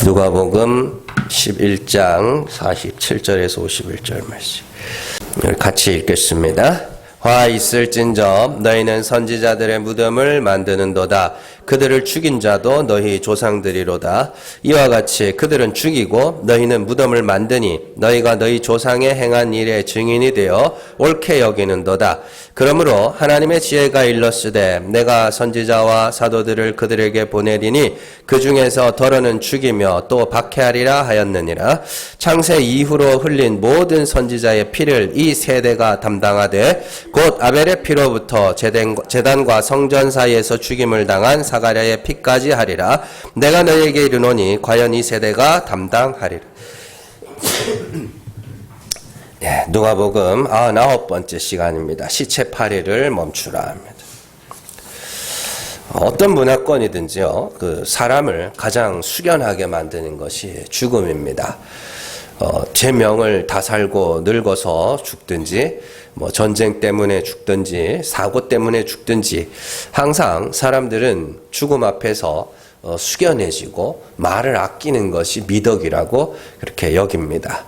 누가복음 11장 47절에서 51절 말씀 같이 읽겠습니다. 화 있을진저 너희는 선지자들의 무덤을 만드는도다. 그들을 죽인 자도 너희 조상들이로다. 이와 같이 그들은 죽이고 너희는 무덤을 만드니 너희가 너희 조상의 행한 일의 증인이 되어 옳게 여기는도다. 그러므로 하나님의 지혜가 일렀으되 내가 선지자와 사도들을 그들에게 보내리니 그 중에서 더러는 죽이며 또 박해하리라 하였느니라. 창세 이후로 흘린 모든 선지자의 피를 이 세대가 담당하되 곧 아벨의 피로부터 제단과 성전 사이에서 죽임을 당한 사가랴의 피까지 하리라. 내가 너희에게 이르노니 과연 이 세대가 담당하리라. 네, 누가복음 99번째 시간입니다. 시체파리를 멈추라 합니다. 어떤 문화권이든지요, 그 사람을 가장 숙연하게 만드는 것이 죽음입니다. 죄명을 다 살고 늙어서 죽든지, 전쟁 때문에 죽든지, 사고 때문에 죽든지, 항상 사람들은 죽음 앞에서 숙연해지고 말을 아끼는 것이 미덕이라고 그렇게 여깁니다.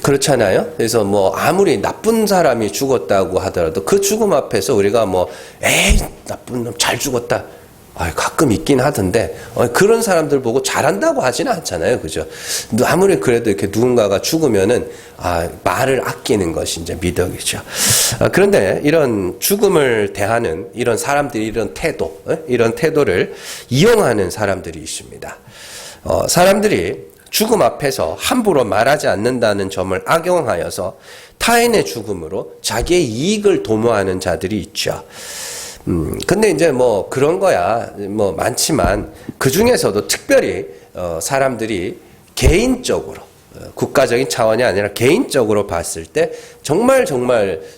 그렇잖아요. 그래서 아무리 나쁜 사람이 죽었다고 하더라도 그 죽음 앞에서 우리가 에이 나쁜 놈 잘 죽었다. 가끔 있긴 하던데 그런 사람들 보고 잘한다고 하지는 않잖아요, 그죠? 아무리 그래도 이렇게 누군가가 죽으면은 말을 아끼는 것이 이제 미덕이죠. 그런데 이런 죽음을 대하는 이런 사람들이 이런 태도를 이용하는 사람들이 있습니다. 사람들이 죽음 앞에서 함부로 말하지 않는다는 점을 악용하여서 타인의 죽음으로 자기의 이익을 도모하는 자들이 있죠. 근데 이제 그런 거야 많지만 그 중에서도 특별히 사람들이 개인적으로 국가적인 차원이 아니라 개인적으로 봤을 때 정말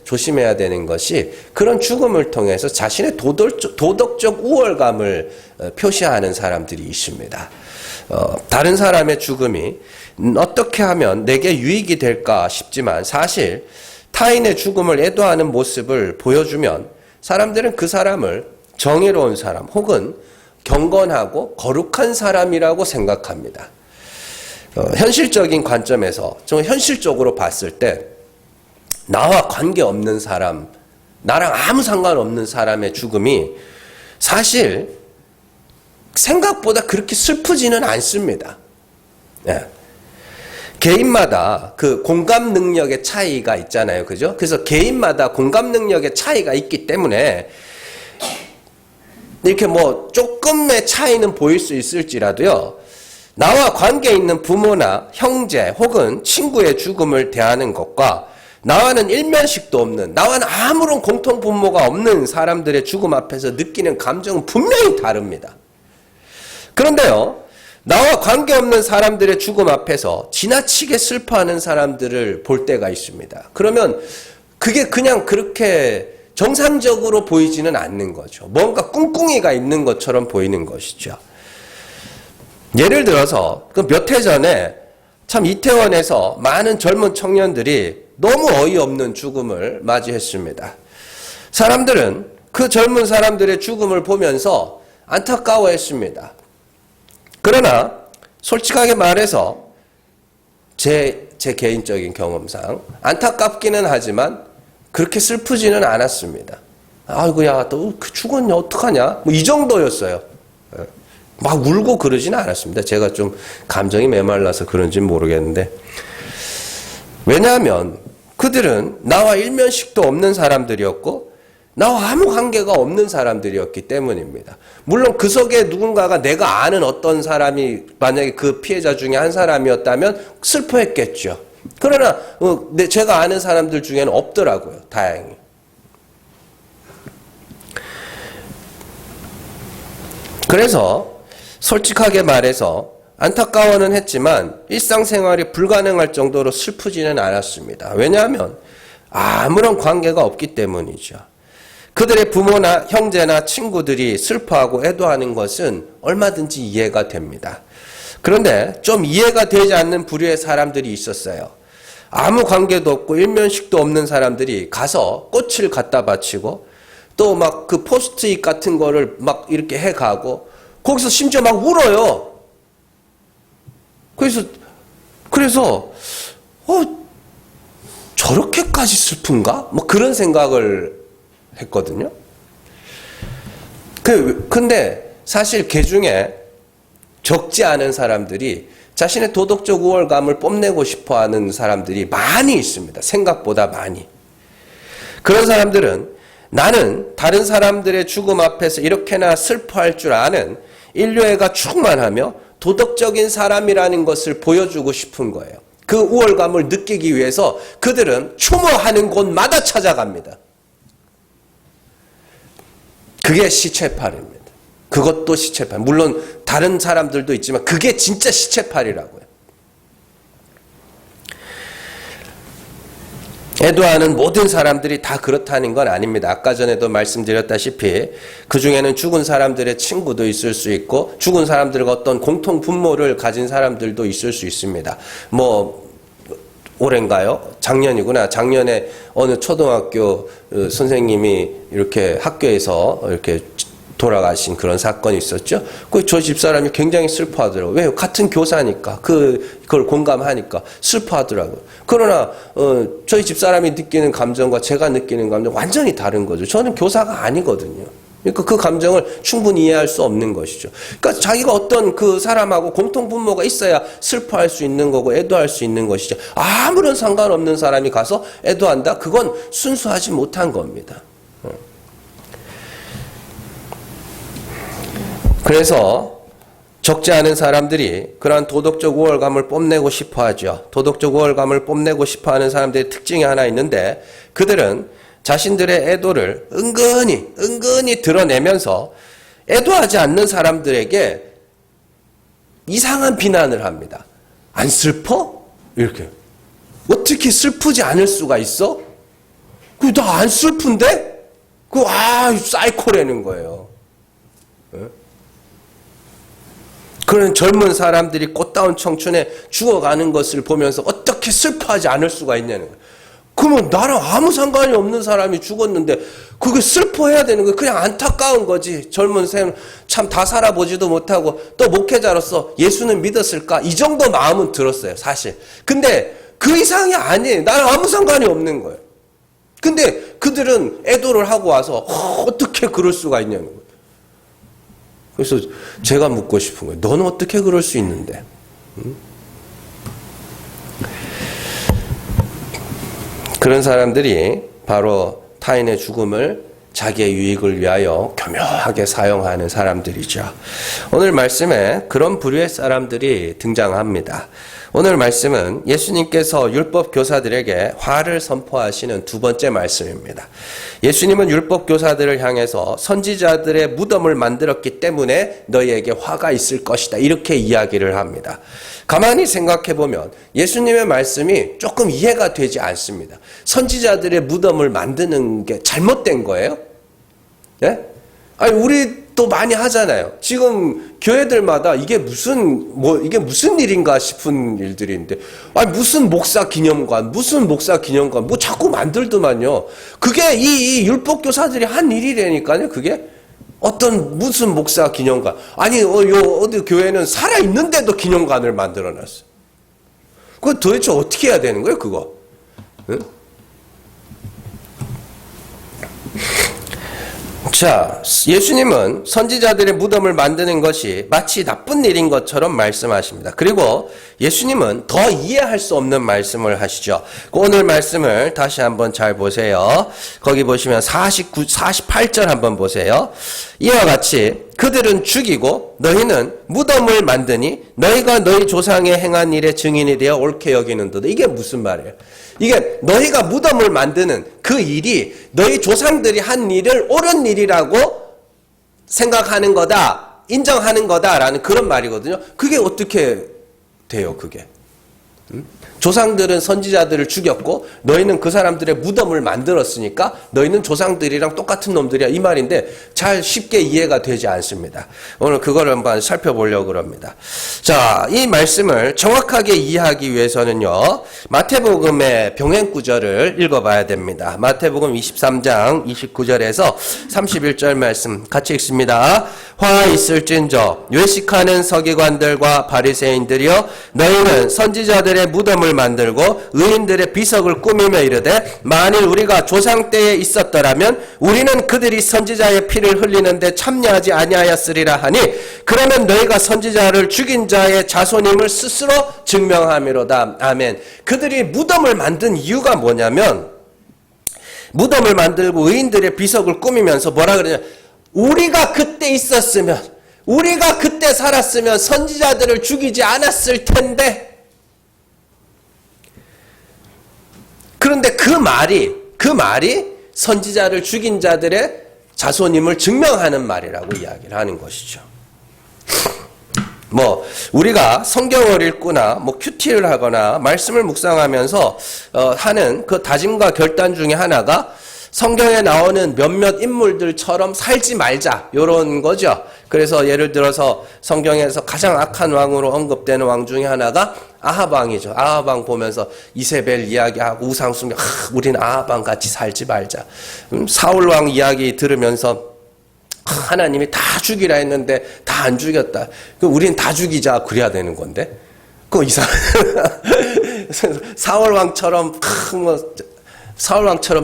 조심해야 되는 것이 그런 죽음을 통해서 자신의 도덕적 우월감을 표시하는 사람들이 있습니다. 다른 사람의 죽음이 어떻게 하면 내게 유익이 될까 싶지만 사실 타인의 죽음을 애도하는 모습을 보여주면 사람들은 그 사람을 정의로운 사람 혹은 경건하고 거룩한 사람이라고 생각합니다. 현실적인 관점에서 좀 현실적으로 봤을 때 나와 관계없는 사람, 나랑 아무 상관없는 사람의 죽음이 사실 생각보다 그렇게 슬프지는 않습니다. 예. 개인마다 그 공감 능력의 차이가 있잖아요. 그죠? 그래서 개인마다 공감 능력의 차이가 있기 때문에 이렇게 조금의 차이는 보일 수 있을지라도요, 나와 관계 있는 부모나 형제 혹은 친구의 죽음을 대하는 것과 나와는 일면식도 없는, 나와는 아무런 공통 분모가 없는 사람들의 죽음 앞에서 느끼는 감정은 분명히 다릅니다. 그런데요, 나와 관계없는 사람들의 죽음 앞에서 지나치게 슬퍼하는 사람들을 볼 때가 있습니다. 그러면 그게 그냥 그렇게 정상적으로 보이지는 않는 거죠. 뭔가 꿍꿍이가 있는 것처럼 보이는 것이죠. 예를 들어서 몇 해 전에 참 이태원에서 많은 젊은 청년들이 너무 어이없는 죽음을 맞이했습니다. 사람들은 그 젊은 사람들의 죽음을 보면서 안타까워했습니다. 그러나 솔직하게 말해서 제 개인적인 경험상 안타깝기는 하지만 그렇게 슬프지는 않았습니다. 아이고야, 너 죽었냐 어떡하냐 이 정도였어요. 막 울고 그러지는 않았습니다. 제가 좀 감정이 메말라서 그런지는 모르겠는데, 왜냐하면 그들은 나와 일면식도 없는 사람들이었고 나와 아무 관계가 없는 사람들이었기 때문입니다. 물론 그 속에 누군가가 내가 아는 어떤 사람이 만약에 그 피해자 중에 한 사람이었다면 슬퍼했겠죠. 그러나 제가 아는 사람들 중에는 없더라고요. 다행히. 그래서 솔직하게 말해서 안타까워는 했지만 일상생활이 불가능할 정도로 슬프지는 않았습니다. 왜냐하면 아무런 관계가 없기 때문이죠. 그들의 부모나 형제나 친구들이 슬퍼하고 애도하는 것은 얼마든지 이해가 됩니다. 그런데 좀 이해가 되지 않는 부류의 사람들이 있었어요. 아무 관계도 없고 일면식도 없는 사람들이 가서 꽃을 갖다 바치고 또 막 그 포스트잇 같은 거를 막 이렇게 해가고 거기서 심지어 막 울어요. 그래서 저렇게까지 슬픈가? 뭐 그런 생각을 했거든요. 근데 사실 그 중에 적지 않은 사람들이 자신의 도덕적 우월감을 뽐내고 싶어 하는 사람들이 많이 있습니다. 생각보다 많이. 그런 사람들은 나는 다른 사람들의 죽음 앞에서 이렇게나 슬퍼할 줄 아는 인류애가 충만하며 도덕적인 사람이라는 것을 보여주고 싶은 거예요. 그 우월감을 느끼기 위해서 그들은 추모하는 곳마다 찾아갑니다. 그게 시체팔입니다. 그것도 시체팔. 물론 다른 사람들도 있지만 그게 진짜 시체팔이라고요. 애도하는 모든 사람들이 다 그렇다는 건 아닙니다. 아까 전에도 말씀드렸다시피 그 중에는 죽은 사람들의 친구도 있을 수 있고 죽은 사람들과 어떤 공통 분모를 가진 사람들도 있을 수 있습니다. 올해인가요? 작년이구나. 작년에 어느 초등학교 선생님이 이렇게 학교에서 이렇게 돌아가신 그런 사건이 있었죠. 저 집사람이 굉장히 슬퍼하더라고요. 왜요? 같은 교사니까. 그걸 공감하니까 슬퍼하더라고요. 그러나 저희 집사람이 느끼는 감정과 제가 느끼는 감정 완전히 다른 거죠. 저는 교사가 아니거든요. 그러니까 그 감정을 충분히 이해할 수 없는 것이죠. 그러니까 자기가 어떤 그 사람하고 공통 분모가 있어야 슬퍼할 수 있는 거고 애도할 수 있는 것이죠. 아무런 상관없는 사람이 가서 애도한다? 그건 순수하지 못한 겁니다. 그래서 적지 않은 사람들이 그러한 도덕적 우월감을 뽐내고 싶어 하죠. 도덕적 우월감을 뽐내고 싶어 하는 사람들의 특징이 하나 있는데 그들은 자신들의 애도를 은근히 드러내면서 애도하지 않는 사람들에게 이상한 비난을 합니다. 안 슬퍼? 이렇게. 어떻게 슬프지 않을 수가 있어? 나 안 슬픈데? 사이코라는 거예요. 그런 젊은 사람들이 꽃다운 청춘에 죽어가는 것을 보면서 어떻게 슬퍼하지 않을 수가 있냐는 거예요. 그러면 나랑 아무 상관이 없는 사람이 죽었는데 그게 슬퍼해야 되는 거예요. 그냥 안타까운 거지. 젊은 샘 참 다 살아보지도 못하고 또 목회자로서 예수는 믿었을까? 이 정도 마음은 들었어요. 사실. 근데 그 이상이 아니에요. 나랑 아무 상관이 없는 거예요. 근데 그들은 애도를 하고 와서 어떻게 그럴 수가 있냐는 거예요. 그래서 제가 묻고 싶은 거예요. 너는 어떻게 그럴 수 있는데? 그런 사람들이 바로 타인의 죽음을 자기의 유익을 위하여 교묘하게 사용하는 사람들이죠. 오늘 말씀에 그런 부류의 사람들이 등장합니다. 오늘 말씀은 예수님께서 율법 교사들에게 화를 선포하시는 두 번째 말씀입니다. 예수님은 율법 교사들을 향해서 선지자들의 무덤을 만들었기 때문에 너희에게 화가 있을 것이다. 이렇게 이야기를 합니다. 가만히 생각해 보면 예수님의 말씀이 조금 이해가 되지 않습니다. 선지자들의 무덤을 만드는 게 잘못된 거예요? 예? 우리 또 많이 하잖아요. 지금 교회들마다 이게 무슨 일인가 싶은 일들인데, 무슨 목사 기념관, 뭐 자꾸 만들더만요. 그게 이 율법 교사들이 한 일이라니까요. 그게 무슨 목사 기념관. 어디 교회는 살아 있는데도 기념관을 만들어 놨어. 그거 도대체 어떻게 해야 되는 거예요, 그거? 응? 자, 예수님은 선지자들의 무덤을 만드는 것이 마치 나쁜 일인 것처럼 말씀하십니다. 그리고 예수님은 더 이해할 수 없는 말씀을 하시죠. 오늘 말씀을 다시 한번 잘 보세요. 거기 보시면 48절 한번 보세요. 이와 같이 그들은 죽이고 너희는 무덤을 만드니 너희가 너희 조상의 행한 일의 증인이 되어 옳게 여기는도다. 이게 무슨 말이에요? 이게 너희가 무덤을 만드는 그 일이 너희 조상들이 한 일을 옳은 일이라고 생각하는 거다, 인정하는 거다라는 그런 말이거든요. 그게 어떻게 돼요, 그게? 조상들은 선지자들을 죽였고 너희는 그 사람들의 무덤을 만들었으니까 너희는 조상들이랑 똑같은 놈들이야, 이 말인데 잘 쉽게 이해가 되지 않습니다. 오늘 그걸 한번 살펴보려고 합니다. 자, 이 말씀을 정확하게 이해하기 위해서는요, 마태복음의 병행 구절을 읽어봐야 됩니다. 마태복음 23장 29절에서 31절 말씀 같이 읽습니다. 화 있을진저 외식하는 서기관들과 바리새인들이여, 너희는 선지자들의 무덤을 만들고 의인들의 비석을 꾸미며 이르되, 만일 우리가 조상 때에 있었더라면 우리는 그들이 선지자의 피를 흘리는데 참여하지 아니하였으리라 하니, 그러면 너희가 선지자를 죽인 자의 자손임을 스스로 증명함이로다. 아멘. 그들이 무덤을 만든 이유가 뭐냐면, 무덤을 만들고 의인들의 비석을 꾸미면서 뭐라 그러냐, 우리가 그때 있었으면, 우리가 그때 살았으면 선지자들을 죽이지 않았을 텐데. 그런데 그 말이 선지자를 죽인 자들의 자손임을 증명하는 말이라고 이야기를 하는 것이죠. 우리가 성경을 읽거나, 큐티를 하거나, 말씀을 묵상하면서, 하는 그 다짐과 결단 중에 하나가 성경에 나오는 몇몇 인물들처럼 살지 말자, 요런 거죠. 그래서 예를 들어서 성경에서 가장 악한 왕으로 언급되는 왕 중에 하나가 아합 왕이죠. 아합 왕 보면서 이세벨 이야기하고 우상숭배, 우리는 아합 왕 같이 살지 말자. 사울 왕 이야기 들으면서 하나님이 다 죽이라 했는데 다 안 죽였다. 우린 다 죽이자 그래야 되는 건데. 그거 이상. 사울 왕처럼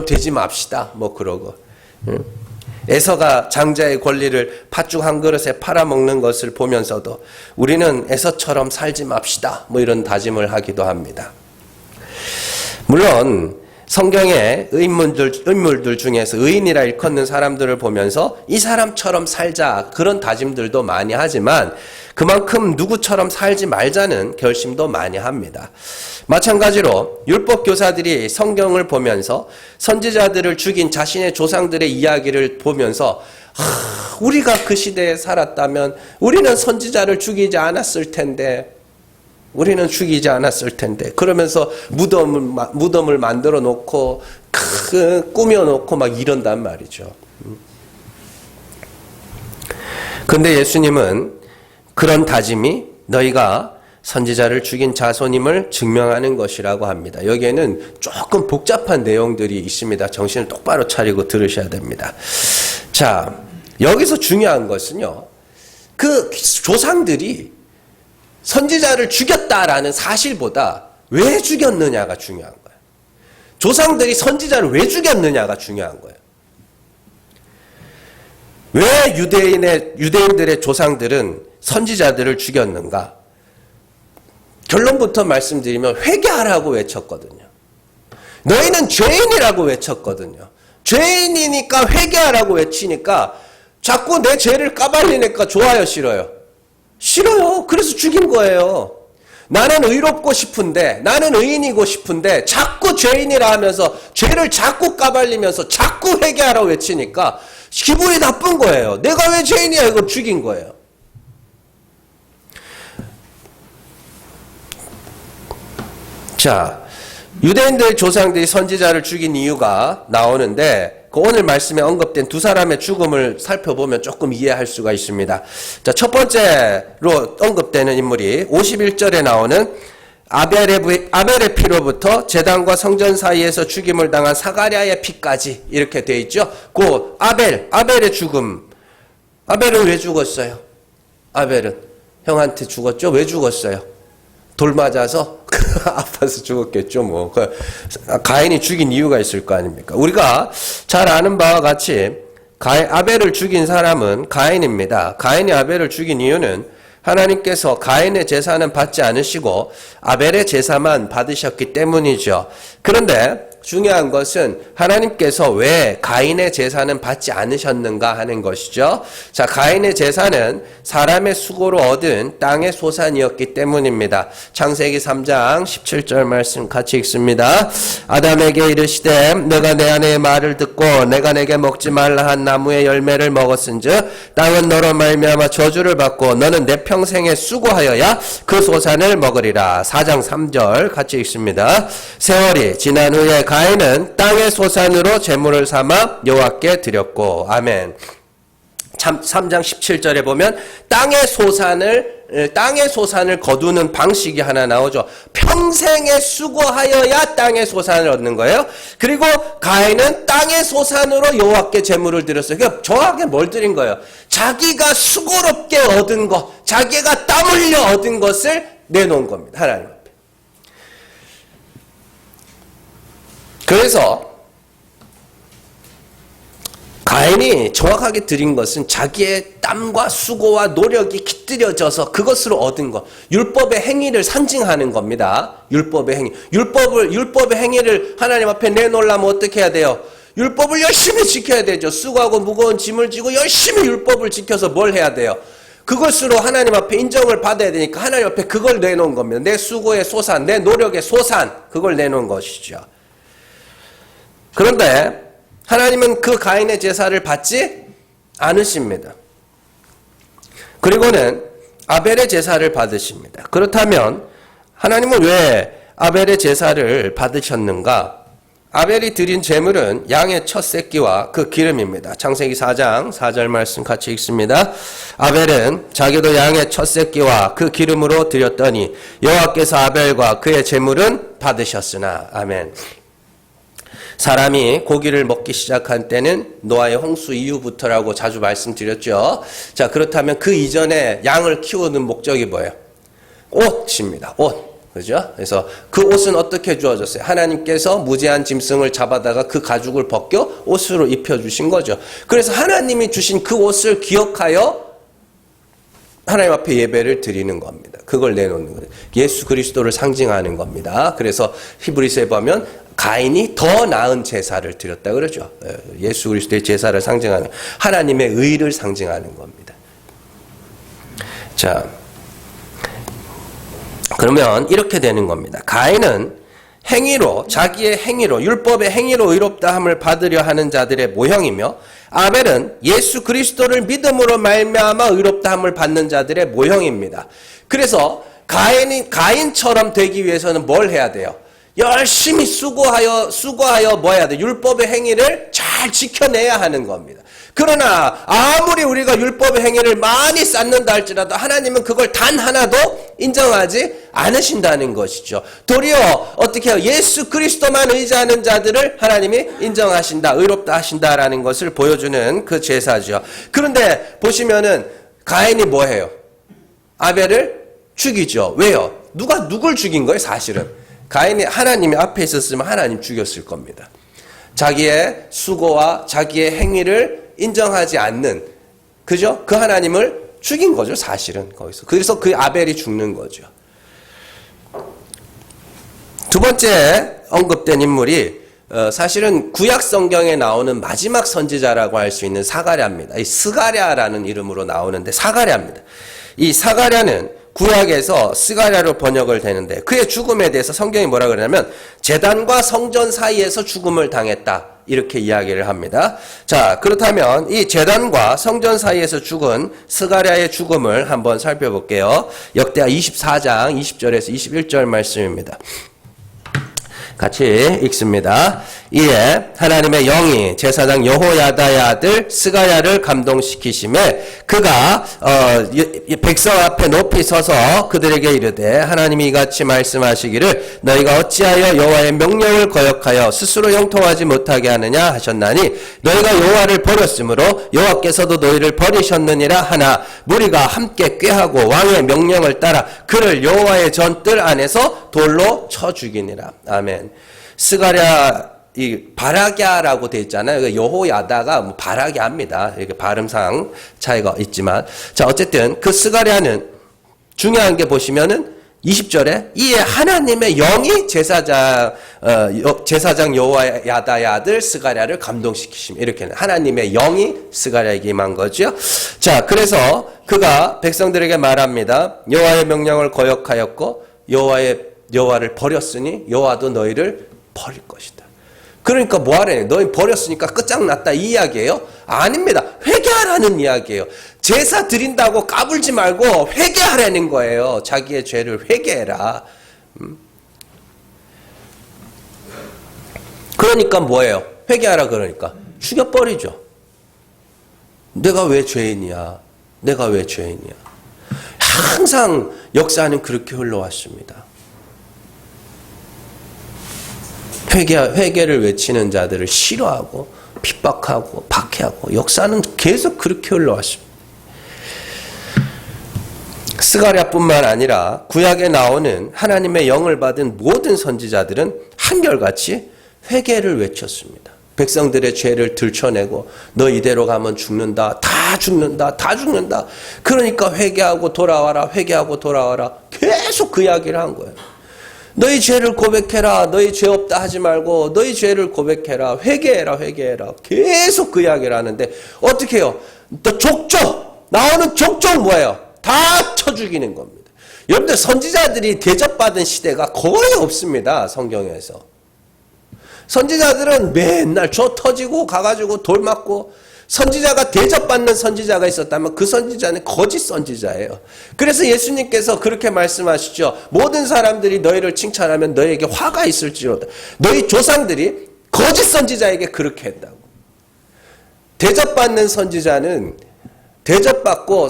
되지 맙시다. 그러고. 에서가 장자의 권리를 팥죽 한 그릇에 팔아먹는 것을 보면서도 우리는 에서처럼 살지 맙시다. 이런 다짐을 하기도 합니다. 물론 성경의 인물들 중에서 의인이라 일컫는 사람들을 보면서 이 사람처럼 살자, 그런 다짐들도 많이 하지만 그만큼 누구처럼 살지 말자는 결심도 많이 합니다. 마찬가지로 율법 교사들이 성경을 보면서 선지자들을 죽인 자신의 조상들의 이야기를 보면서 우리가 그 시대에 살았다면 우리는 선지자를 죽이지 않았을 텐데, 우리는 죽이지 않았을 텐데, 그러면서 무덤을 만들어 놓고 꾸며 놓고 막 이런단 말이죠. 근데 예수님은 그런 다짐이 너희가 선지자를 죽인 자손임을 증명하는 것이라고 합니다. 여기에는 조금 복잡한 내용들이 있습니다. 정신을 똑바로 차리고 들으셔야 됩니다. 자, 여기서 중요한 것은요, 그 조상들이 선지자를 죽였다라는 사실보다 왜 죽였느냐가 중요한 거예요. 조상들이 선지자를 왜 죽였느냐가 중요한 거예요. 왜 유대인들의 조상들은 선지자들을 죽였는가? 결론부터 말씀드리면 회개하라고 외쳤거든요. 너희는 죄인이라고 외쳤거든요. 죄인이니까 회개하라고 외치니까 자꾸 내 죄를 까발리니까 좋아요, 싫어요? 싫어요. 그래서 죽인 거예요. 나는 의롭고 싶은데, 나는 의인이고 싶은데 자꾸 죄인이라 하면서 죄를 자꾸 까발리면서 자꾸 회개하라고 외치니까 기분이 나쁜 거예요. 내가 왜 죄인이야? 이걸 죽인 거예요. 자, 유대인들의 조상들이 선지자를 죽인 이유가 나오는데, 오늘 말씀에 언급된 두 사람의 죽음을 살펴보면 조금 이해할 수가 있습니다. 자, 첫 번째로 언급되는 인물이 51절에 나오는 아벨의 피로부터 제단과 성전 사이에서 죽임을 당한 사가랴의 피까지 이렇게 돼 있죠. 그 아벨의 죽음. 아벨은 왜 죽었어요? 아벨은 형한테 죽었죠? 왜 죽었어요? 돌 맞아서 아파서 죽었겠죠. 가인이 죽인 이유가 있을 거 아닙니까? 우리가 잘 아는 바와 같이 아벨을 죽인 사람은 가인입니다. 가인이 아벨을 죽인 이유는 하나님께서 가인의 제사는 받지 않으시고 아벨의 제사만 받으셨기 때문이죠. 그런데 중요한 것은 하나님께서 왜 가인의 제사는 받지 않으셨는가 하는 것이죠. 자, 가인의 제사는 사람의 수고로 얻은 땅의 소산이었기 때문입니다. 창세기 3장 17절 말씀 같이 읽습니다. 아담에게 이르시되 너가 내 아내의 말을 듣고 내가 내게 먹지 말라 한 나무의 열매를 먹었은즉 땅은 너로 말미암아 저주를 받고 너는 내 평생에 수고하여야 그 소산을 먹으리라. 4장 3절 같이 읽습니다. 세월이 지난 후에 가인은 땅의 소산으로 제물을 삼아 여호와께 드렸고. 아멘. 3장 17절에 보면 땅의 소산을 거두는 방식이 하나 나오죠. 평생에 수고하여야 땅의 소산을 얻는 거예요. 그리고 가인은 땅의 소산으로 여호와께 제물을 드렸어요. 그러니까 정확하게 뭘 드린 거예요? 자기가 수고롭게 얻은 것, 자기가 땀 흘려 얻은 것을 내놓은 겁니다. 하나님 앞에. 그래서 가인이 정확하게 드린 것은 자기의 땀과 수고와 노력이 깃들여져서 그것으로 얻은 것, 율법의 행위를 상징하는 겁니다. 율법의 행위. 율법의 행위를 하나님 앞에 내놓으려면 어떻게 해야 돼요? 율법을 열심히 지켜야 되죠. 수고하고 무거운 짐을 지고 열심히 율법을 지켜서 뭘 해야 돼요? 그것으로 하나님 앞에 인정을 받아야 되니까 하나님 앞에 그걸 내놓은 겁니다. 내 수고의 소산, 내 노력의 소산, 그걸 내놓은 것이죠. 그런데 하나님은 그 가인의 제사를 받지 않으십니다. 그리고는 아벨의 제사를 받으십니다. 그렇다면 하나님은 왜 아벨의 제사를 받으셨는가? 아벨이 드린 제물은 양의 첫 새끼와 그 기름입니다. 창세기 4장 4절 말씀 같이 읽습니다. 아벨은 자기도 양의 첫 새끼와 그 기름으로 드렸더니 여호와께서 아벨과 그의 제물은 받으셨으나. 아멘. 사람이 고기를 먹기 시작한 때는 노아의 홍수 이후부터라고 자주 말씀드렸죠. 자, 그렇다면 그 이전에 양을 키우는 목적이 뭐예요? 옷입니다. 옷. 그죠? 그래서 그 옷은 어떻게 주어졌어요? 하나님께서 무제한 짐승을 잡아다가 그 가죽을 벗겨 옷으로 입혀주신 거죠. 그래서 하나님이 주신 그 옷을 기억하여 하나님 앞에 예배를 드리는 겁니다. 그걸 내놓는 거예요. 예수 그리스도를 상징하는 겁니다. 그래서 히브리서에 보면 가인이 더 나은 제사를 드렸다 그러죠. 예수 그리스도의 제사를 상징하는, 하나님의 의를 상징하는 겁니다. 자, 그러면 이렇게 되는 겁니다. 가인은 행위로, 자기의 행위로, 율법의 행위로 의롭다함을 받으려 하는 자들의 모형이며, 아벨은 예수 그리스도를 믿음으로 말미암아 의롭다함을 받는 자들의 모형입니다. 그래서 가인처럼 되기 위해서는 뭘 해야 돼요? 열심히 수고하여 뭐 해야 돼? 율법의 행위를 잘 지켜내야 하는 겁니다. 그러나 아무리 우리가 율법의 행위를 많이 쌓는다 할지라도 하나님은 그걸 단 하나도 인정하지 않으신다는 것이죠. 도리어 어떻게 해요? 예수 그리스도만 의지하는 자들을 하나님이 인정하신다, 의롭다 하신다라는 것을 보여주는 그 제사죠. 그런데 보시면은 가인이 뭐 해요? 아벨을 죽이죠. 왜요? 누가 누굴 죽인 거예요? 사실은 가인이 하나님이 앞에 있었으면 하나님 죽였을 겁니다. 자기의 수고와 자기의 행위를 인정하지 않는, 그죠? 그 하나님을 죽인 거죠, 사실은 거기서. 그래서 그 아벨이 죽는 거죠. 두 번째 언급된 인물이 사실은 구약 성경에 나오는 마지막 선지자라고 할 수 있는 사가랴입니다. 이 스가랴라는 이름으로 나오는데 사가랴입니다. 이 사가랴는 구약에서 스가랴로 번역을 되는데 그의 죽음에 대해서 성경이 뭐라 그러냐면 제단과 성전 사이에서 죽음을 당했다, 이렇게 이야기를 합니다. 자, 그렇다면 이 제단과 성전 사이에서 죽은 스가랴의 죽음을 한번 살펴볼게요. 역대하 24장 20절에서 21절 말씀입니다. 같이 읽습니다. 이에 하나님의 영이 제사장 여호야다의 아들 스가랴를 감동시키심에 그가 백성 앞에 높이 서서 그들에게 이르되 하나님이 이같이 말씀하시기를 너희가 어찌하여 여호와의 명령을 거역하여 스스로 형통하지 못하게 하느냐 하셨나니 너희가 여호와를 버렸으므로 여호와께서도 너희를 버리셨느니라 하나 무리가 함께 꾀하고 왕의 명령을 따라 그를 여호와의 전뜰 안에서 돌로 쳐 죽이니라. 아멘. 스가랴 이 바라갸라고 되어 있잖아요. 여호야다가 뭐 바라갸입니다. 이렇게 발음상 차이가 있지만, 자, 어쨌든 그 스가랴는 중요한 게 보시면은 20절에 이에 하나님의 영이 제사장 여호야다의 아들 스가랴를 감동시키심, 이렇게 하나님의 영이 스가랴에게 임한 거죠. 자, 그래서 그가 백성들에게 말합니다. 여호와의 명령을 거역하였고 여호와를 버렸으니 여호와도 너희를 버릴 것이다. 그러니까 뭐하래? 너희 버렸으니까 끝장났다, 이 이야기예요? 아닙니다. 회개하라는 이야기예요. 제사 드린다고 까불지 말고 회개하라는 거예요. 자기의 죄를 회개해라. 그러니까 뭐예요? 회개하라 그러니까 죽여버리죠. 내가 왜 죄인이야? 내가 왜 죄인이야? 항상 역사는 그렇게 흘러왔습니다. 회개를 외치는 자들을 싫어하고 핍박하고 박해하고 역사는 계속 그렇게 흘러왔습니다. 스가랴뿐만 아니라 구약에 나오는 하나님의 영을 받은 모든 선지자들은 한결같이 회개를 외쳤습니다. 백성들의 죄를 들춰내고 너 이대로 가면 죽는다. 다 죽는다. 다 죽는다. 그러니까 회개하고 돌아와라. 회개하고 돌아와라. 계속 그 이야기를 한 거예요. 너희 죄를 고백해라. 너희 죄 없다 하지 말고 너희 죄를 고백해라. 회개해라. 회개해라. 계속 그 이야기를 하는데 어떻게 해요? 또 족족 나오는 족족 뭐예요? 다 쳐 죽이는 겁니다. 여러분들 선지자들이 대접받은 시대가 거의 없습니다. 성경에서. 선지자들은 맨날 저 터지고 가가지고 돌 맞고 선지자가 대접받는 선지자가 있었다면 그 선지자는 거짓 선지자예요. 그래서 예수님께서 그렇게 말씀하시죠. 모든 사람들이 너희를 칭찬하면 너희에게 화가 있을지로다. 너희 조상들이 거짓 선지자에게 그렇게 했다고. 대접받는 선지자는 대접받고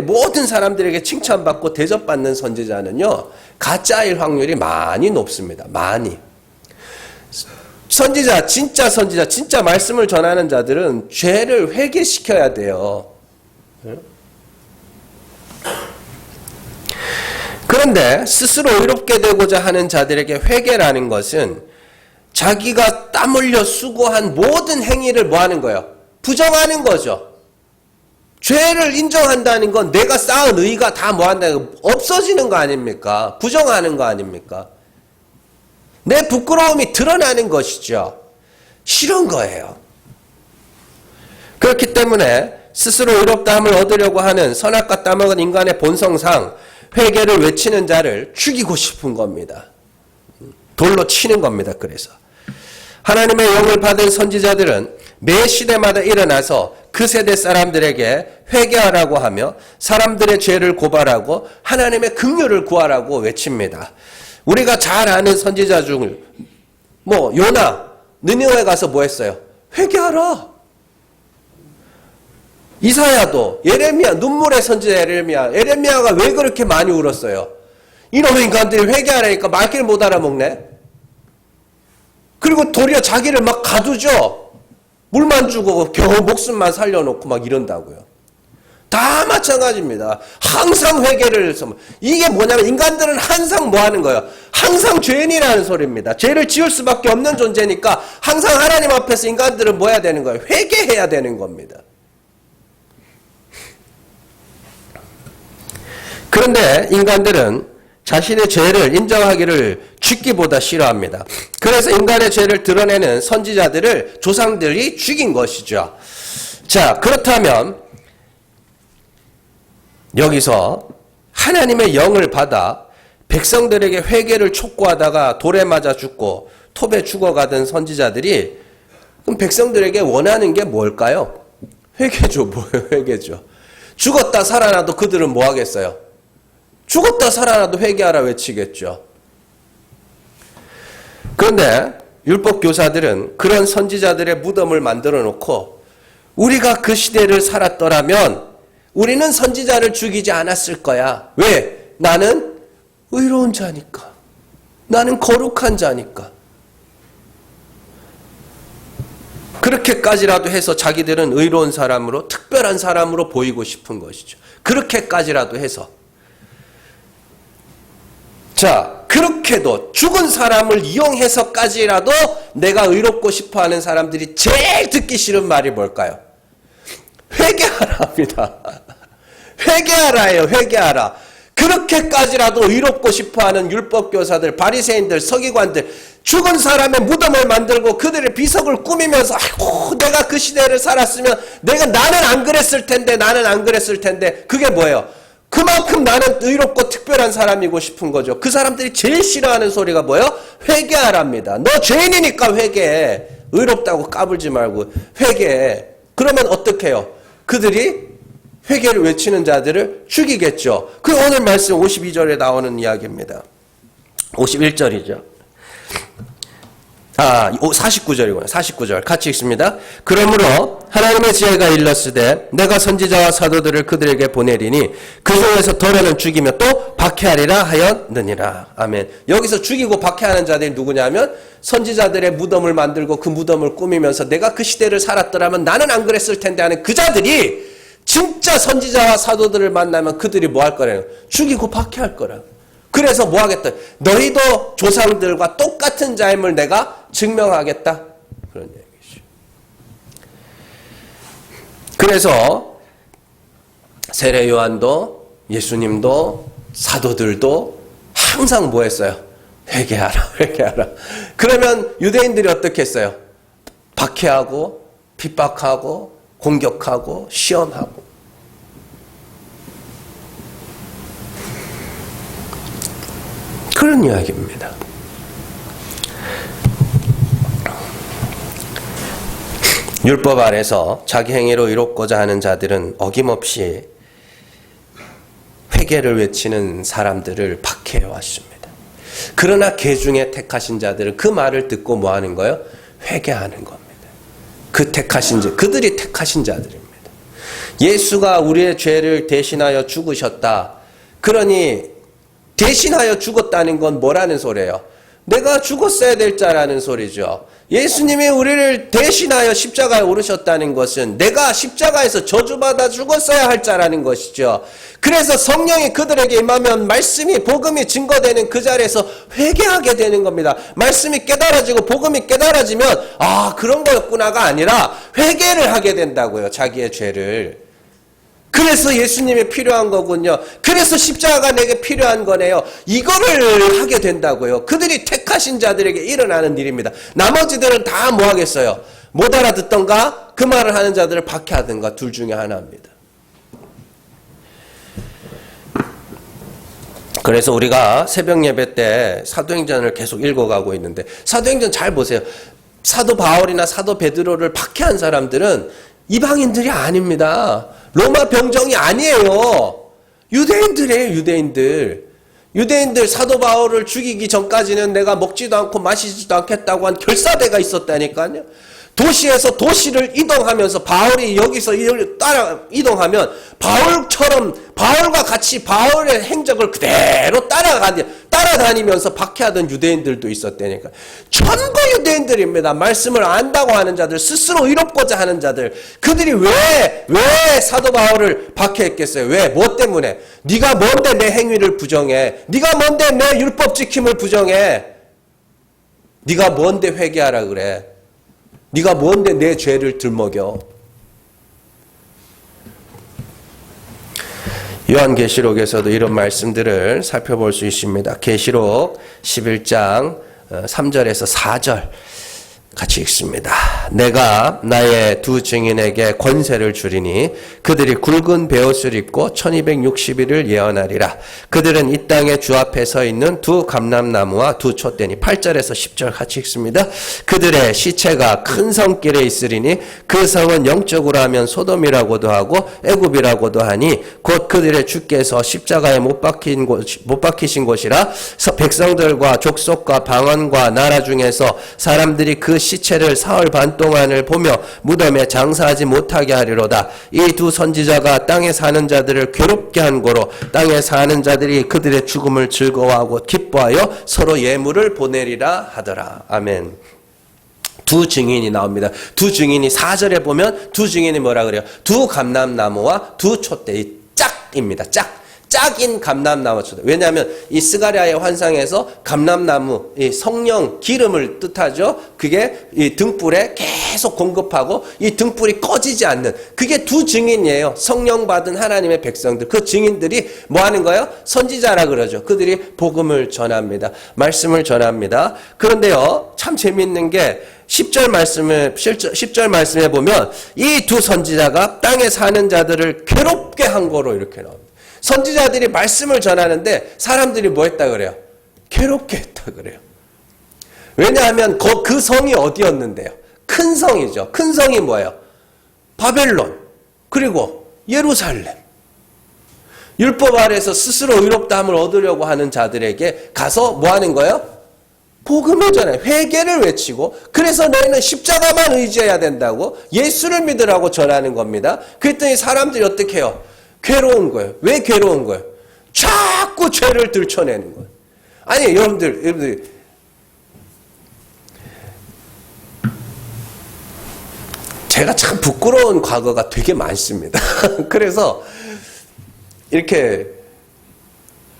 모든 사람들에게 칭찬받고 대접받는 선지자는요. 가짜일 확률이 많이 높습니다. 많이. 선지자, 진짜 말씀을 전하는 자들은 죄를 회개시켜야 돼요. 그런데 스스로 의롭게 되고자 하는 자들에게 회개라는 것은 자기가 땀 흘려 수고한 모든 행위를 뭐 하는 거예요? 부정하는 거죠. 죄를 인정한다는 건 내가 쌓은 의가 다 뭐 한다는 거 없어지는 거 아닙니까? 부정하는 거 아닙니까? 내 부끄러움이 드러나는 것이죠. 싫은 거예요. 그렇기 때문에 스스로 의롭다함을 얻으려고 하는 선악과 따먹은 인간의 본성상 회개를 외치는 자를 죽이고 싶은 겁니다. 돌로 치는 겁니다. 그래서 하나님의 영을 받은 선지자들은 매 시대마다 일어나서 그 세대 사람들에게 회개하라고 하며 사람들의 죄를 고발하고 하나님의 긍휼을 구하라고 외칩니다. 우리가 잘 아는 선지자 중 요나 느느웨 가서 뭐 했어요? 회개하라. 이사야도 예레미야 눈물의 선지자 예레미야가 왜 그렇게 많이 울었어요? 이놈의 인간들이 회개하라니까 말귀를 못 알아먹네. 그리고 도리어 자기를 막 가두죠. 물만 주고 겨우 목숨만 살려놓고 막 이런다고요. 다 마찬가지입니다. 항상 회개를 해서 이게 뭐냐면 인간들은 항상 뭐 하는 거예요? 항상 죄인이라는 소리입니다. 죄를 지을 수밖에 없는 존재니까 항상 하나님 앞에서 인간들은 뭐 해야 되는 거예요? 회개해야 되는 겁니다. 그런데 인간들은 자신의 죄를 인정하기를 죽기보다 싫어합니다. 그래서 인간의 죄를 드러내는 선지자들을 조상들이 죽인 것이죠. 자, 그렇다면 여기서 하나님의 영을 받아 백성들에게 회개를 촉구하다가 돌에 맞아 죽고 톱에 죽어가던 선지자들이 그럼 백성들에게 원하는 게 뭘까요? 회개죠. 뭐예요? 회개죠. 죽었다 살아나도 그들은 뭐 하겠어요? 죽었다 살아나도 회개하라 외치겠죠. 그런데 율법교사들은 그런 선지자들의 무덤을 만들어 놓고 우리가 그 시대를 살았더라면 우리는 선지자를 죽이지 않았을 거야. 왜? 나는 의로운 자니까. 나는 거룩한 자니까. 그렇게까지라도 해서 자기들은 의로운 사람으로 특별한 사람으로 보이고 싶은 것이죠. 그렇게까지라도 해서. 자, 그렇게도 죽은 사람을 이용해서까지라도 내가 의롭고 싶어하는 사람들이 제일 듣기 싫은 말이 뭘까요? 회개하라 합니다. 회개하라예요. 회개하라. 그렇게까지라도 의롭고 싶어하는 율법교사들, 바리새인들, 서기관들 죽은 사람의 무덤을 만들고 그들의 비석을 꾸미면서 아이고 내가 그 시대를 살았으면 나는 안 그랬을 텐데 그게 뭐예요? 그만큼 나는 의롭고 특별한 사람이고 싶은 거죠. 그 사람들이 제일 싫어하는 소리가 뭐예요? 회개하랍니다. 너 죄인이니까 회개해. 의롭다고 까불지 말고 회개해. 그러면 어떻게 해요? 그들이 회개를 외치는 자들을 죽이겠죠. 그 오늘 말씀 52절에 나오는 이야기입니다. 51절이죠. 49절이구나. 49절 같이 읽습니다. 그러므로 하나님의 지혜가 일렀으되 내가 선지자와 사도들을 그들에게 보내리니 그 중에서 덜에는 죽이며 또 박해하리라 하였느니라. 아멘. 여기서 죽이고 박해하는 자들이 누구냐면 선지자들의 무덤을 만들고 그 무덤을 꾸미면서 내가 그 시대를 살았더라면 나는 안 그랬을 텐데 하는 그 자들이 진짜 선지자와 사도들을 만나면 그들이 뭐 할 거래요? 죽이고 박해할 거라. 그래서 뭐 하겠다? 너희도 조상들과 똑같은 삶을 내가 증명하겠다. 그런 얘기죠. 그래서 세례 요한도 예수님도 사도들도 항상 뭐 했어요? 회개하라, 회개하라. 그러면 유대인들이 어떻게 했어요? 박해하고 핍박하고 공격하고 시험하고. 그런 이야기입니다. 율법 아래서 자기 행위로 이롭고자 하는 자들은 어김없이 회개를 외치는 사람들을 박해해 왔습니다. 그러나 개 중에 택하신 자들은 그 말을 듣고 뭐 하는 거예요? 회개하는 겁니다. 그 택하신 자, 그들이 택하신 자들입니다. 예수가 우리의 죄를 대신하여 죽으셨다. 그러니 대신하여 죽었다는 건 뭐라는 소리예요? 내가 죽었어야 될 자라는 소리죠. 예수님이 우리를 대신하여 십자가에 오르셨다는 것은 내가 십자가에서 저주받아 죽었어야 할 자라는 것이죠. 그래서 성령이 그들에게 임하면 말씀이 복음이 증거되는 그 자리에서 회개하게 되는 겁니다. 말씀이 깨달아지고 복음이 깨달아지면 아 그런 거였구나가 아니라 회개를 하게 된다고요. 자기의 죄를. 그래서 예수님이 필요한 거군요. 그래서 십자가가 내게 필요한 거네요. 이거를 하게 된다고요. 그들이 택하신 자들에게 일어나는 일입니다. 나머지들은 다 뭐 하겠어요? 못 알아듣던가 그 말을 하는 자들을 박해하든가 둘 중에 하나입니다. 그래서 우리가 새벽 예배 때 사도행전을 계속 읽어가고 있는데 사도행전 잘 보세요. 사도 바울이나 사도 베드로를 박해한 사람들은 이방인들이 아닙니다. 로마 병정이 아니에요. 유대인들이에요. 유대인들 사도 바울을 죽이기 전까지는 내가 먹지도 않고 마시지도 않겠다고 한 결사대가 있었다니까요. 도시에서 도시를 이동하면서 바울이 여기서 따라 이동하면 바울과 같이 바울의 행적을 그대로 따라다니면서 박해하던 유대인들도 있었다니까. 전부 유대인들입니다. 말씀을 안다고 하는 자들, 스스로 이롭고자 하는 자들. 그들이 왜 사도 바울을 박해했겠어요? 왜? 뭐 때문에? 네가 뭔데 내 행위를 부정해? 네가 뭔데 내 율법 지킴을 부정해? 네가 뭔데 회개하라 그래? 네가 뭔데 내 죄를 들먹여? 요한계시록에서도 이런 말씀들을 살펴볼 수 있습니다. 계시록 11장 3절에서 4절 같이 읽습니다. 내가 나의 두 증인에게 권세를 주리니 그들이 굵은 베옷을 입고 1260일을 예언하리라. 그들은 이 땅의 주 앞에 서 있는 두 감람나무와 두 촛대니 8절에서 10절 같이 읽습니다. 그들의 시체가 큰 성길에 있으리니 그 성은 영적으로 하면 소돔이라고도 하고 애굽이라고도 하니 곧 그들의 주께서 십자가에 못 박히신 곳이라. 백성들과 족속과 방언과 나라 중에서 사람들이 그 시체를 사흘 반 동안을 보며 무덤에 장사하지 못하게 하리로다. 이 두 선지자가 땅에 사는 자들을 괴롭게 한 고로 땅에 사는 자들이 그들의 죽음을 즐거워하고 기뻐하여 서로 예물을 보내리라 하더라. 아멘. 두 증인이 나옵니다. 두 증인이 4절에 보면 두 증인이 뭐라 그래요? 두 감람나무와 두 촛대. 짝입니다. 짝인 감람나무 촛대. 왜냐하면 이 스가랴의 환상에서 감람나무, 이 성령 기름을 뜻하죠. 그게 이 등불에 계속 공급하고 이 등불이 꺼지지 않는 그게 두 증인이에요. 성령 받은 하나님의 백성들. 그 증인들이 뭐 하는 거예요? 선지자라 그러죠. 그들이 복음을 전합니다. 말씀을 전합니다. 그런데요, 참 재미있는 게 10절 말씀에 보면 이 두 선지자가 땅에 사는 자들을 괴롭게 한 거로 이렇게 나옵니다. 선지자들이 말씀을 전하는데 사람들이 뭐 했다 그래요? 괴롭게 했다 그래요. 왜냐하면 그 성이 어디였는데요? 큰 성이죠. 큰 성이 뭐예요? 바벨론, 그리고 예루살렘. 율법 아래에서 스스로 의롭다함을 얻으려고 하는 자들에게 가서 뭐 하는 거예요? 복음을 전해 회개를 외치고 그래서 너희는 십자가만 의지해야 된다고 예수를 믿으라고 전하는 겁니다. 그랬더니 사람들이 어떻게 해요? 괴로운 거예요. 왜 괴로운 거예요? 자꾸 죄를 들춰내는 거예요. 아니 여러분들 제가 참 부끄러운 과거가 되게 많습니다. 그래서 이렇게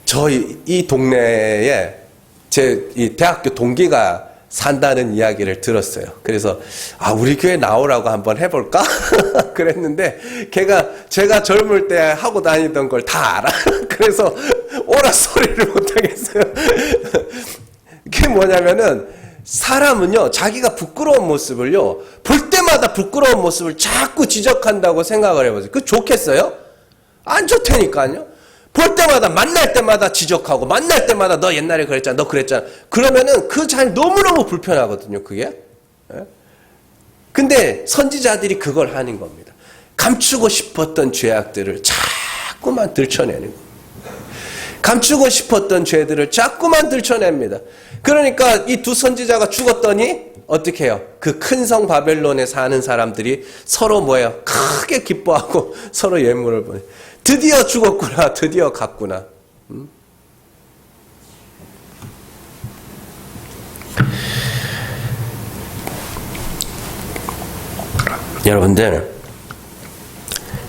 저희 이 동네에 제 이 대학교 동기가 산다는 이야기를 들었어요. 그래서 우리 교회 나오라고 한번 해볼까? 그랬는데 제가 젊을 때 하고 다니던 걸 다 알아. 그래서 오라 소리를 못 하겠어요. 그게 뭐냐면은 사람은요 자기가 부끄러운 모습을요 볼 때마다 부끄러운 모습을 자꾸 지적한다고 생각을 해보세요. 그 좋겠어요? 안 좋다니까요. 볼 때마다 만날 때마다 지적하고 만날 때마다 너 옛날에 그랬잖아 너 그랬잖아 그러면은 그 자리 너무너무 불편하거든요 그게. 근데 선지자들이 그걸 하는 겁니다. 감추고 싶었던 죄악들을 자꾸만 들춰내는 겁니다. 감추고 싶었던 죄들을 자꾸만 들춰냅니다. 그러니까 이 두 선지자가 죽었더니 어떻게 해요? 그 큰 성 바벨론에 사는 사람들이 서로 뭐예요? 크게 기뻐하고 서로 예물을 보내. 드디어 죽었구나. 드디어 갔구나. 여러분들,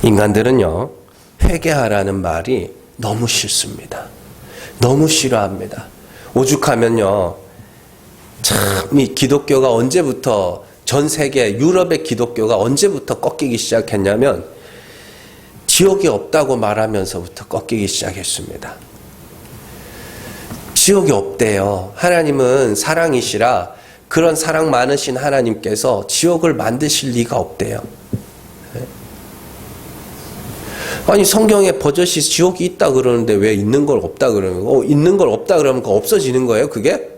인간들은요, 회개하라는 말이 너무 싫습니다. 너무 싫어합니다. 오죽하면요, 참, 이 기독교가 언제부터, 전 세계 유럽의 기독교가 언제부터 꺾이기 시작했냐면, 지옥이 없다고 말하면서부터 꺾이기 시작했습니다. 지옥이 없대요. 하나님은 사랑이시라 그런 사랑 많으신 하나님께서 지옥을 만드실 리가 없대요. 아니 성경에 버젓이 지옥이 있다 그러는데 왜 있는 걸 없다 그러는 거? 있는 걸 없다 그러면 그거 없어지는 거예요, 그게?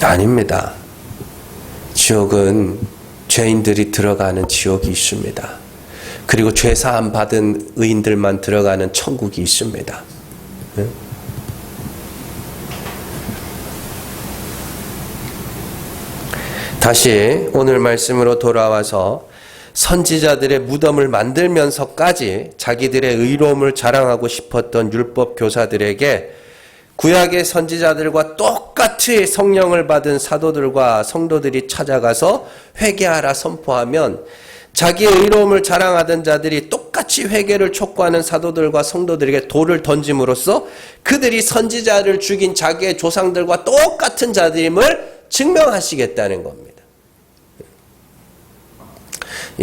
아닙니다. 지옥은 죄인들이 들어가는 지옥이 있습니다. 그리고 죄사함 받은 의인들만 들어가는 천국이 있습니다. 다시 오늘 말씀으로 돌아와서 선지자들의 무덤을 만들면서까지 자기들의 의로움을 자랑하고 싶었던 율법 교사들에게 구약의 선지자들과 똑같이 성령을 받은 사도들과 성도들이 찾아가서 회개하라 선포하면 자기의 의로움을 자랑하던 자들이 똑같이 회개를 촉구하는 사도들과 성도들에게 돌을 던짐으로써 그들이 선지자를 죽인 자기의 조상들과 똑같은 자들임을 증명하시겠다는 겁니다.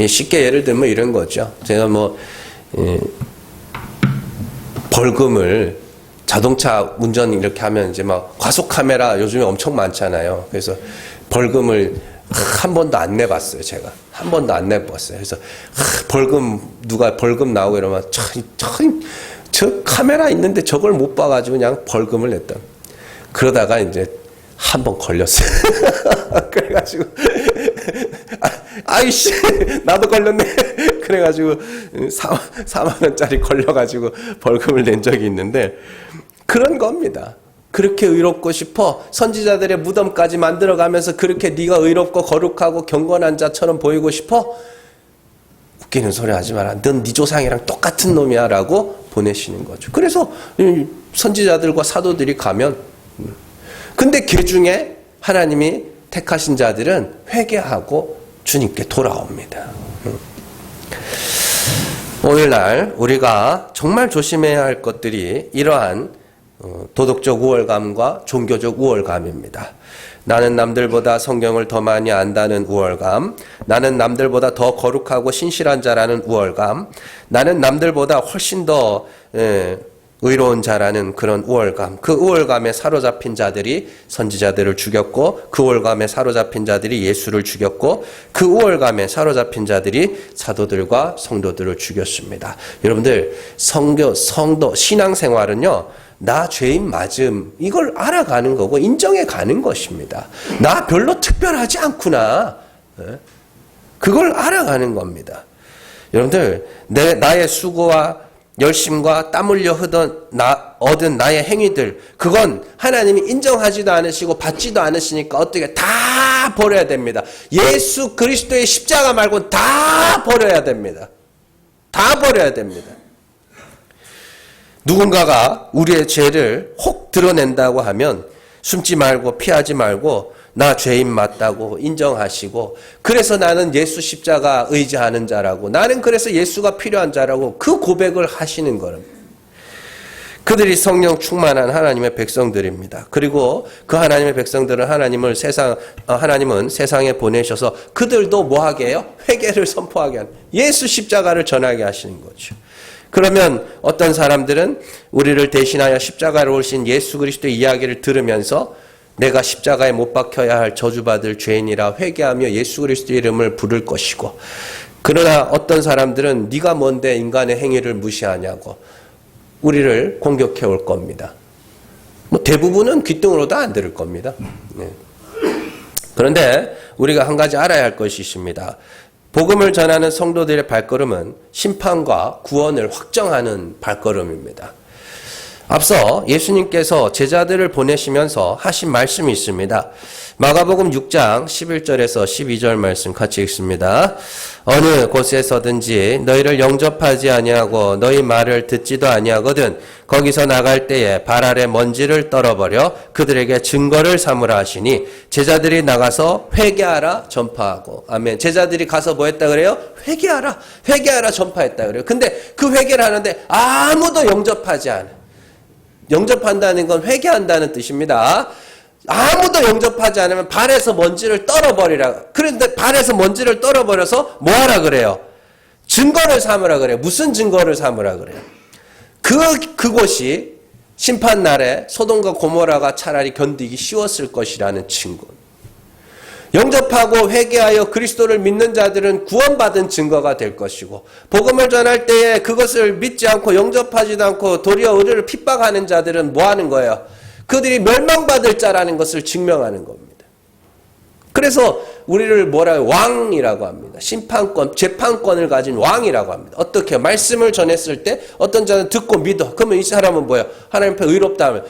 쉽게 예를 들면 이런 거죠. 제가 벌금을 자동차 운전 이렇게 하면 이제 막 과속 카메라 요즘에 엄청 많잖아요. 그래서 벌금을 한 번도 안 내봤어요. 제가 한 번도 안 내봤어요. 그래서 누가 벌금 나오고 이러면 저 카메라 있는데 저걸 못 봐가지고 그냥 벌금을 냈다. 그러다가 이제 한 번 걸렸어요. 그래가지고 아이씨 나도 걸렸네. 그래가지고 4만 원짜리 걸려가지고 벌금을 낸 적이 있는데 그런 겁니다. 그렇게 의롭고 싶어 선지자들의 무덤까지 만들어가면서 그렇게 네가 의롭고 거룩하고 경건한 자처럼 보이고 싶어? 웃기는 소리 하지 마라. 넌 네 조상이랑 똑같은 놈이야 라고 보내시는 거죠. 그래서 선지자들과 사도들이 가면 근데 그 중에 하나님이 택하신 자들은 회개하고 주님께 돌아옵니다. 오늘날 우리가 정말 조심해야 할 것들이 이러한 도덕적 우월감과 종교적 우월감입니다. 나는 남들보다 성경을 더 많이 안다는 우월감, 나는 남들보다 더 거룩하고 신실한 자라는 우월감, 나는 남들보다 훨씬 더 의로운 자라는 그런 우월감. 그 우월감에 사로잡힌 자들이 선지자들을 죽였고 그 우월감에 사로잡힌 자들이 예수를 죽였고 그 우월감에 사로잡힌 자들이 사도들과 성도들을 죽였습니다. 여러분들 성도 신앙생활은요. 나 죄인 맞음 이걸 알아가는 거고 인정해 가는 것입니다. 나 별로 특별하지 않구나. 그걸 알아가는 겁니다. 여러분들 나의 수고와 열심과 땀 흘려 얻은 나의 행위들, 그건 하나님이 인정하지도 않으시고 받지도 않으시니까 어떻게 다 버려야 됩니다. 예수 그리스도의 십자가 말고는 다 버려야 됩니다. 다 버려야 됩니다. 누군가가 우리의 죄를 혹 드러낸다고 하면 숨지 말고 피하지 말고 나 죄인 맞다고 인정하시고, 그래서 나는 예수 십자가 의지하는 자라고, 나는 그래서 예수가 필요한 자라고 그 고백을 하시는 겁니다. 그들이 성령 충만한 하나님의 백성들입니다. 그리고 그 하나님의 백성들은 하나님은 세상에 보내셔서 그들도 뭐 하게 해요? 회개를 선포하게 하는, 예수 십자가를 전하게 하시는 거죠. 그러면 어떤 사람들은 우리를 대신하여 십자가로 오신 예수 그리스도의 이야기를 들으면서 내가 십자가에 못 박혀야 할 저주받을 죄인이라 회개하며 예수 그리스도의 이름을 부를 것이고, 그러나 어떤 사람들은 네가 뭔데 인간의 행위를 무시하냐고 우리를 공격해 올 겁니다. 대부분은 귓등으로도 안 들을 겁니다. 네. 그런데 우리가 한 가지 알아야 할 것이 있습니다. 복음을 전하는 성도들의 발걸음은 심판과 구원을 확정하는 발걸음입니다. 앞서 예수님께서 제자들을 보내시면서 하신 말씀이 있습니다. 마가복음 6장 11절에서 12절 말씀 같이 읽습니다. 어느 곳에서든지 너희를 영접하지 아니하고 너희 말을 듣지도 아니하거든 거기서 나갈 때에 발 아래 먼지를 떨어버려 그들에게 증거를 삼으라 하시니 제자들이 나가서 회개하라 전파하고. 아멘. 제자들이 가서 뭐 했다 그래요? 회개하라 전파했다 그래요. 근데 그 회개를 하는데 아무도 영접하지 않아요. 영접한다는 건 회개한다는 뜻입니다. 아무도 영접하지 않으면 발에서 먼지를 떨어버리라. 그런데 발에서 먼지를 떨어버려서 뭐 하라 그래요? 증거를 삼으라 그래요. 무슨 증거를 삼으라 그래요? 그곳이 심판날에 소돔과 고모라가 차라리 견디기 쉬웠을 것이라는 증거. 영접하고 회개하여 그리스도를 믿는 자들은 구원받은 증거가 될 것이고, 복음을 전할 때에 그것을 믿지 않고 영접하지도 않고 도리어 우리를 핍박하는 자들은 뭐 하는 거예요? 그들이 멸망받을 자라는 것을 증명하는 겁니다. 그래서 우리를 뭐라고 왕이라고 합니다. 심판권, 재판권을 가진 왕이라고 합니다. 어떻게? 말씀을 전했을 때 어떤 자는 듣고 믿어. 그러면 이 사람은 뭐예요? 하나님 앞에 의롭다 하면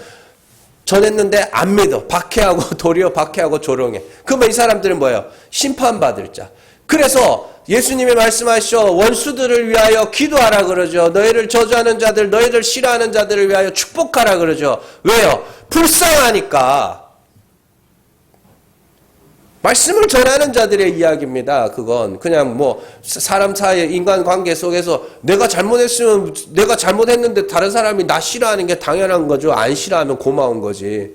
전했는데 안 믿어. 박해하고 도리어 박해하고 조롱해. 그러면 이 사람들은 뭐예요? 심판받을 자. 그래서 예수님이 말씀하시죠. 원수들을 위하여 기도하라 그러죠. 너희를 저주하는 자들, 너희를 싫어하는 자들을 위하여 축복하라 그러죠. 왜요? 불쌍하니까. 말씀을 전하는 자들의 이야기입니다. 그건 그냥 뭐 사람 사이 인간관계 속에서 내가 잘못했는데 다른 사람이 나 싫어하는 게 당연한 거죠. 안 싫어하면 고마운 거지.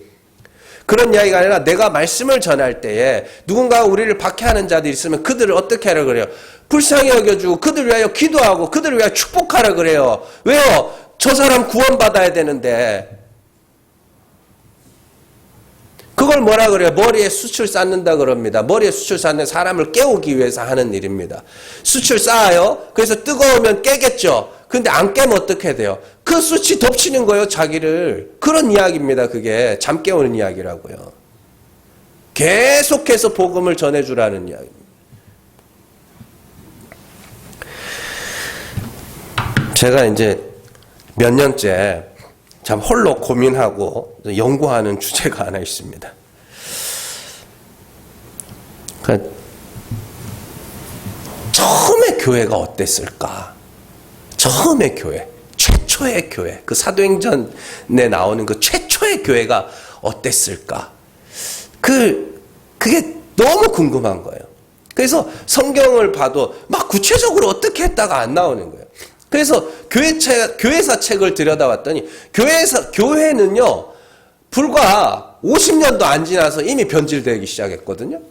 그런 이야기가 아니라 내가 말씀을 전할 때에 누군가 우리를 박해하는 자들이 있으면 그들을 어떻게 하라 그래요? 불쌍히 여겨주고 그들을 위하여 기도하고 그들을 위하여 축복하라 그래요. 왜요? 저 사람 구원받아야 되는데. 그걸 뭐라 그래요? 머리에 수출 쌓는다 그럽니다. 머리에 수출 쌓는 사람을 깨우기 위해서 하는 일입니다. 수출 쌓아요. 그래서 뜨거우면 깨겠죠. 근데 안 깨면 어떻게 돼요? 그 수치 덮치는 거예요, 자기를. 그런 이야기입니다. 그게 잠 깨우는 이야기라고요. 계속해서 복음을 전해주라는 이야기입니다. 제가 이제 몇 년째 참 홀로 고민하고 연구하는 주제가 하나 있습니다. 그러니까 처음에 교회가 어땠을까? 처음에 교회, 최초의 교회, 그 사도행전에 나오는 그 최초의 교회가 어땠을까? 그게 너무 궁금한 거예요. 그래서 성경을 봐도 막 구체적으로 어떻게 했다가 안 나오는 거예요. 그래서 교회사 책을 들여다봤더니 교회는요 불과 50년도 안 지나서 이미 변질되기 시작했거든요.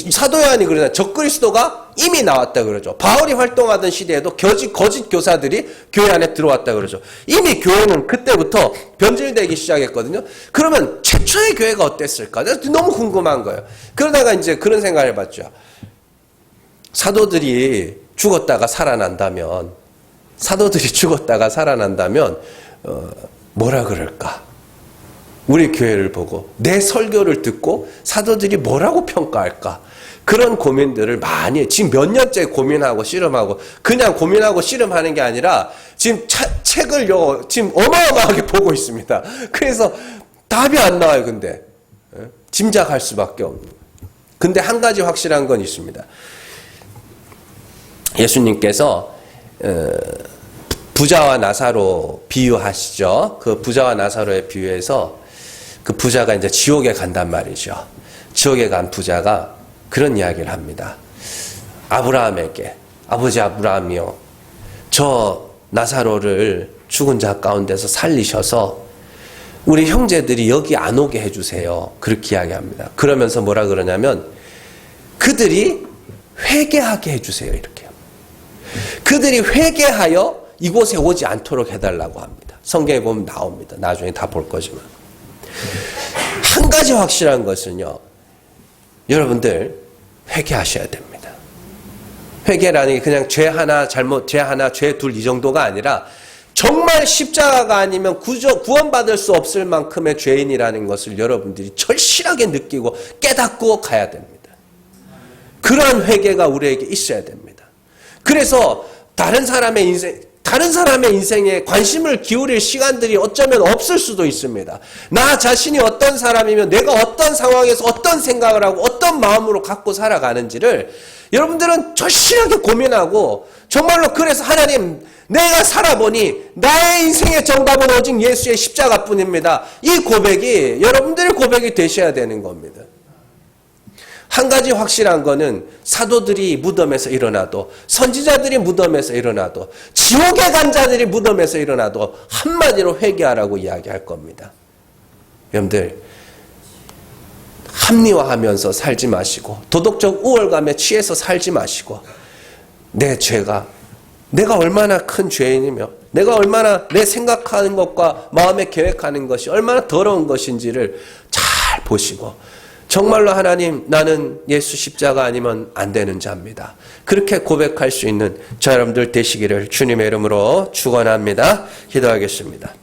사도 요한이 그러잖아요. 적그리스도가 이미 나왔다 그러죠. 바울이 활동하던 시대에도 거짓 교사들이 교회 안에 들어왔다 그러죠. 이미 교회는 그때부터 변질되기 시작했거든요. 그러면 최초의 교회가 어땠을까? 너무 궁금한 거예요. 그러다가 이제 그런 생각을 해봤죠. 사도들이 죽었다가 살아난다면 뭐라 그럴까? 우리 교회를 보고 내 설교를 듣고 사도들이 뭐라고 평가할까? 그런 고민들을 많이 해요. 지금 몇 년째 고민하고 씨름하고 그냥 고민하고 씨름하는 게 아니라 지금 책을요 지금 어마어마하게 보고 있습니다. 그래서 답이 안 나와요. 근데 짐작할 수밖에 없는. 근데 한 가지 확실한 건 있습니다. 예수님께서 부자와 나사로 비유하시죠. 그 부자와 나사로의 비유에서 그 부자가 이제 지옥에 간단 말이죠. 지옥에 간 부자가 그런 이야기를 합니다. 아브라함에게, 아버지 아브라함이요, 저 나사로를 죽은 자 가운데서 살리셔서 우리 형제들이 여기 안 오게 해주세요. 그렇게 이야기합니다. 그러면서 뭐라 그러냐면 그들이 회개하게 해주세요. 이렇게요. 그들이 회개하여 이곳에 오지 않도록 해달라고 합니다. 성경에 보면 나옵니다. 나중에 다 볼 거지만. 한 가지 확실한 것은요. 여러분들 회개하셔야 됩니다. 회개라는 게 그냥 죄 하나, 죄 둘 이 정도가 아니라 정말 십자가가 아니면 구원받을 수 없을 만큼의 죄인이라는 것을 여러분들이 절실하게 느끼고 깨닫고 가야 됩니다. 그러한 회개가 우리에게 있어야 됩니다. 그래서 다른 사람의 인생에 관심을 기울일 시간들이 어쩌면 없을 수도 있습니다. 나 자신이 어떤 사람이면 내가 어떤 상황에서 어떤 생각을 하고 어떤 마음으로 갖고 살아가는지를 여러분들은 절실하게 고민하고 정말로 그래서 하나님 내가 살아보니 나의 인생의 정답은 오직 예수의 십자가뿐입니다. 이 고백이 여러분들의 고백이 되셔야 되는 겁니다. 한 가지 확실한 거는 사도들이 무덤에서 일어나도 선지자들이 무덤에서 일어나도 지옥에 간 자들이 무덤에서 일어나도 한마디로 회개하라고 이야기할 겁니다. 여러분들 합리화하면서 살지 마시고 도덕적 우월감에 취해서 살지 마시고 내 죄가 내가 얼마나 큰 죄인이며 내가 얼마나 내 생각하는 것과 마음에 계획하는 것이 얼마나 더러운 것인지를 잘 보시고 정말로 하나님 나는 예수 십자가 아니면 안 되는 자입니다. 그렇게 고백할 수 있는 저 여러분들 되시기를 주님의 이름으로 축원합니다. 기도하겠습니다.